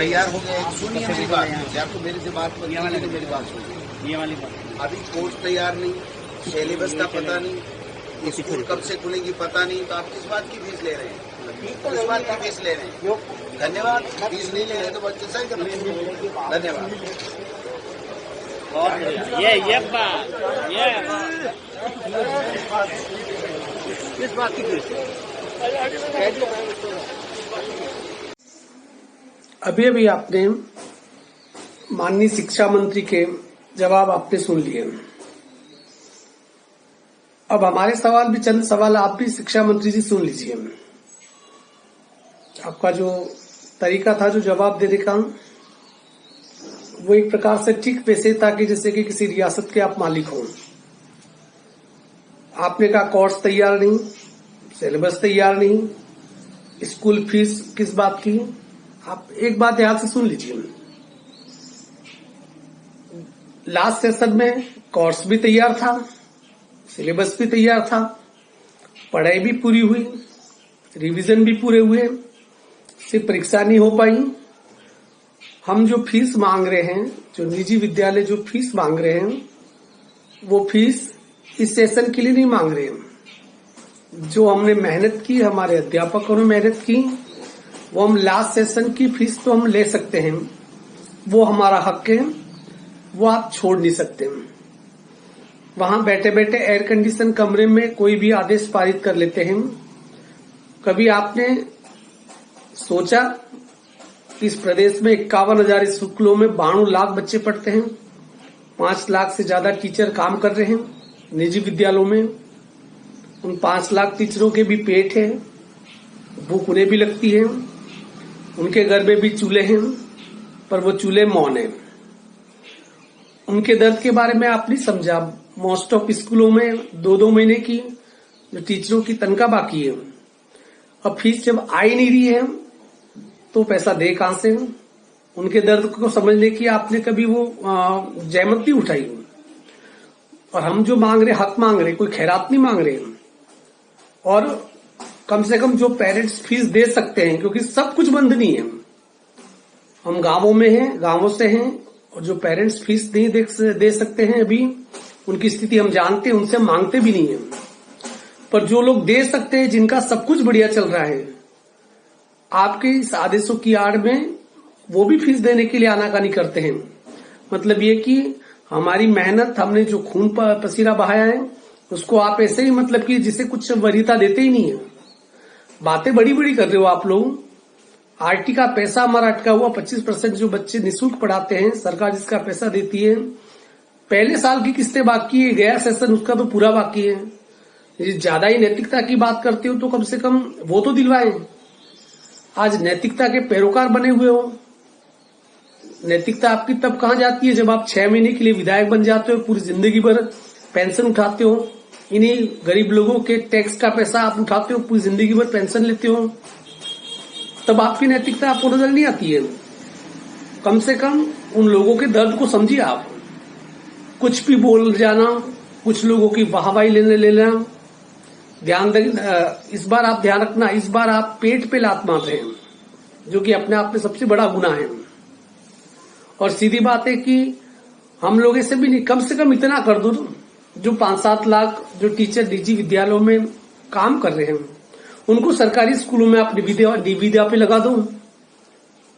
तैयार हो गए। सुनिए मेरी बात, आपको मेरे से बात करनी है तो मेरी बात सुनिए। ये वाली बात अभी कोर्स तैयार नहीं, सिलेबस का पता नहीं, स्कूल कब से खुलेंगी पता नहीं, तो आप किस बात की फीस ले रहे हैं? किस बात की फीस ले रहे हैं? धन्यवाद। फीस नहीं ले रहे तो बच्चे सही कर धन्यवाद। ये बात किस बात की फीस? अभी अभी आपने माननीय शिक्षा मंत्री के जवाब आपने सुन लिए। अब हमारे सवाल भी, चंद सवाल आप भी शिक्षा मंत्री जी सुन लीजिए। आपका जो तरीका था जो जवाब देने का, वो एक प्रकार से ठीक वैसे था कि जैसे कि किसी रियासत के आप मालिक हो। आपने कहा कोर्स तैयार नहीं, सिलेबस तैयार नहीं, स्कूल फीस किस बात की। आप एक बात ध्यान से सुन लीजिए। लास्ट सेशन में कोर्स भी तैयार था, सिलेबस भी तैयार था, पढ़ाई भी पूरी हुई, रिवीजन भी पूरे हुए, सिर्फ परीक्षा नहीं हो पाई। हम जो फीस मांग रहे हैं, जो निजी विद्यालय जो फीस मांग रहे हैं, वो फीस इस सेशन के लिए नहीं मांग रहे हैं। जो हमने मेहनत की, हमारे अध्यापकों ने मेहनत की, वो हम लास्ट सेशन की फीस तो हम ले सकते हैं, वो हमारा हक है, वो आप छोड़ नहीं सकते। वहां बैठे बैठे एयर कंडीशन कमरे में कोई भी आदेश पारित कर लेते हैं। कभी आपने सोचा कि इस प्रदेश में 51,000 स्कूलों में 92 लाख बच्चे पढ़ते हैं, 5 लाख से ज्यादा टीचर काम कर रहे हैं निजी विद्यालयों में। उन 5 लाख टीचरों के भी पेट है, भूख उन्हें भी लगती है, उनके घर में भी चूल्हे हैं, पर वो चूल्हे मौन है। उनके दर्द के बारे में आप नहीं समझा। मोस्ट ऑफ स्कूलों में 2-2 महीने की जो टीचरों की तनख्वाह बाकी है। अब फीस जब आ ही नहीं रही है तो पैसा दे कहां से? उनके दर्द को समझने की आपने कभी वो जहमत नहीं उठाई। और हम जो मांग रहे, हक मांग रहे, कोई खैरात नहीं मांग रहे। और कम से कम जो पेरेंट्स फीस दे सकते हैं, क्योंकि सब कुछ बंद नहीं है, हम गांवों में हैं, गांवों से हैं, और जो पेरेंट्स फीस नहीं दे सकते हैं अभी, उनकी स्थिति हम जानते हैं, उनसे मांगते भी नहीं है। पर जो लोग दे सकते हैं, जिनका सब कुछ बढ़िया चल रहा है, आपके इस आदेशों की आड़ में वो भी फीस देने के लिए आनाकानी करते हैं। मतलब ये कि हमारी मेहनत, हमने जो खून पसीना बहाया है, उसको आप ऐसे ही मतलब कि जिसे कुछ वरीयता देते ही नहीं है। बातें बड़ी बड़ी कर रहे हो आप लोग। आरटी का पैसा हमारा अटका हुआ 25% जो बच्चे निःशुल्क पढ़ाते हैं, सरकार जिसका पैसा देती है, पहले साल की किस्तें बाकी है, गया सेशन उसका तो पूरा बाकी है। यदि ज्यादा ही नैतिकता की बात करते हो तो कम से कम वो तो दिलवाएं। आज नैतिकता के पैरोकार बने हुए हो। नैतिकता आपकी तब कहां जाती है जब आप 6 महीने के लिए विधायक बन जाते हो, पूरी जिंदगी भर पेंशन उठाते हो, इन्हीं गरीब लोगों के टैक्स का पैसा आप उठाते हो, पूरी जिंदगी भर पेंशन लेते हो, तब आपकी नैतिकता आपको नजर नहीं आती है। कम से कम उन लोगों के दर्द को समझिए आप। कुछ भी बोल जाना, कुछ लोगों की वाहवाही ले लेना, इस बार आप ध्यान रखना, इस बार आप पेट पे लात मार रहे हैं, जो कि अपने आप में सबसे बड़ा गुनाह है। और सीधी बात है कि हम लोग ऐसे भी नहीं, कम से कम इतना कर दो, जो 5-7 लाख जो टीचर निजी विद्यालयों में काम कर रहे हैं, उनको सरकारी स्कूलों में आप निविदा पे लगा दो,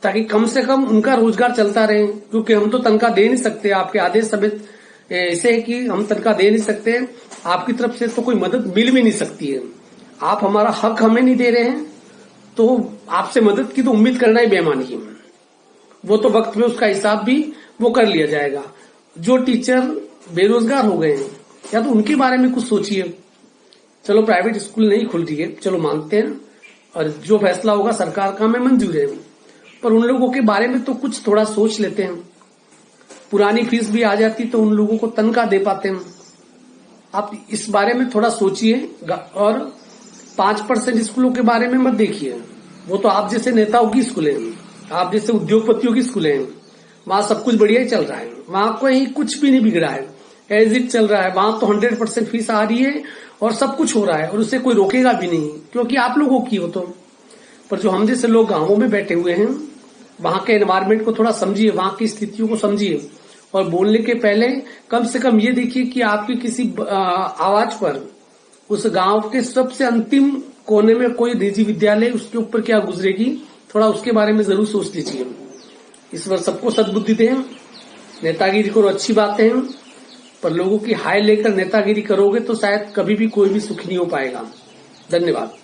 ताकि कम से कम उनका रोजगार चलता रहे। क्योंकि हम तो तनख्वाह दे नहीं सकते, आपके आदेश समेत ऐसे है कि हम तनख्वाह दे नहीं सकते, आपकी तरफ से तो कोई मदद मिल भी नहीं सकती है। आप हमारा हक हमें नहीं दे रहे हैं, तो आपसे मदद की तो उम्मीद करना ही बेईमानी है। वो तो वक्त में उसका हिसाब भी वो कर लिया जाएगा। जो टीचर बेरोजगार हो गए हैं, या तो उनके बारे में कुछ सोचिए। चलो प्राइवेट स्कूल नहीं खुल रही है, चलो मानते हैं, और जो फैसला होगा सरकार का हमें मंजूर है, पर उन लोगों के बारे में तो कुछ थोड़ा सोच लेते हैं। पुरानी फीस भी आ जाती तो उन लोगों को तनख्वाह दे पाते हैं। आप इस बारे में थोड़ा सोचिए। और 5% स्कूलों के बारे में मत देखिए, वो तो आप जैसे नेताओं की स्कूलें हैं, आप जैसे उद्योगपतियों की स्कूलें हैं। वहां सब कुछ बढ़िया ही चल रहा है, वहां कोई कुछ भी नहीं बिगड़ा है, एज इट चल रहा है। वहां तो 100% फीस आ रही है और सब कुछ हो रहा है, और उससे कोई रोकेगा भी नहीं, क्योंकि आप लोगों की हो तो। पर जो हम जैसे लोग गांवों में बैठे हुए हैं, वहां के एनवायरमेंट को थोड़ा समझिए, वहां की स्थितियों को समझिए और बोलने के पहले कम से कम ये देखिए कि आपकी किसी आवाज पर उस गांव के सबसे अंतिम कोने में कोई निजी विद्यालय, उसके ऊपर क्या गुजरेगी, थोड़ा उसके बारे में जरूर सोच लीजिए। इस बार सबको सद्बुद्धि दें। नेतागिरी करो, अच्छी बात है, पर लोगों की हाय लेकर नेतागिरी करोगे तो शायद कभी भी कोई भी सुखी नहीं हो पाएगा। धन्यवाद।